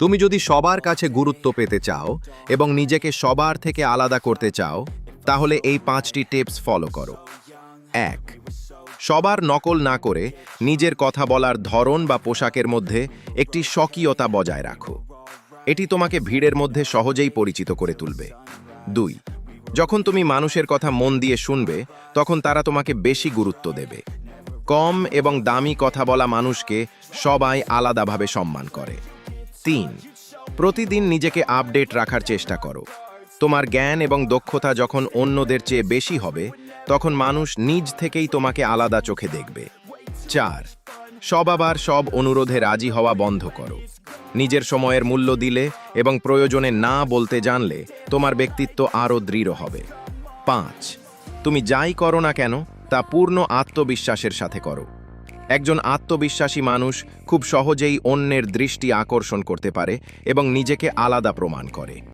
তুমি যদি সবার কাছে গুরুত্ব পেতে চাও এবং নিজেকে সবার থেকে আলাদা করতে চাও, তাহলে এই 5টি টিপস ফলো করো। 1. সবার নকল না করে নিজের কথা বলার ধরন বা পোশাকের মধ্যে একটি স্বকীয়তা বজায় রাখো। এটি তোমাকে ভিড়ের মধ্যে সহজেই পরিচিত করে তুলবে। 2. যখন তুমি মানুষের কথা মন দিয়ে শুনবে, তখন তারা তোমাকে বেশি গুরুত্ব দেবে। কম এবং দামি কথা বলা মানুষকে সবাই আলাদাভাবে সম্মান করে। 3. প্রতিদিন নিজেকে আপডেট রাখার চেষ্টা করো। তোমার জ্ঞান এবং দক্ষতা যখন অন্যদের চেয়ে বেশি হবে, তখন মানুষ নিজ থেকেই তোমাকে আলাদা চোখে দেখবে। 4. সবার সব অনুরোধে রাজি হওয়া বন্ধ করো। নিজের সময়ের মূল্য দিলে এবং প্রয়োজনে না বলতে জানলে তোমার ব্যক্তিত্ব আরও দৃঢ় হবে। 5. তুমি যাই করো না কেন তা পূর্ণ আত্মবিশ্বাসের সাথে করো। একজন আত্মবিশ্বাসী মানুষ খুব সহজেই অন্যের দৃষ্টি আকর্ষণ করতে পারে এবং নিজেকে আলাদা প্রমাণ করে।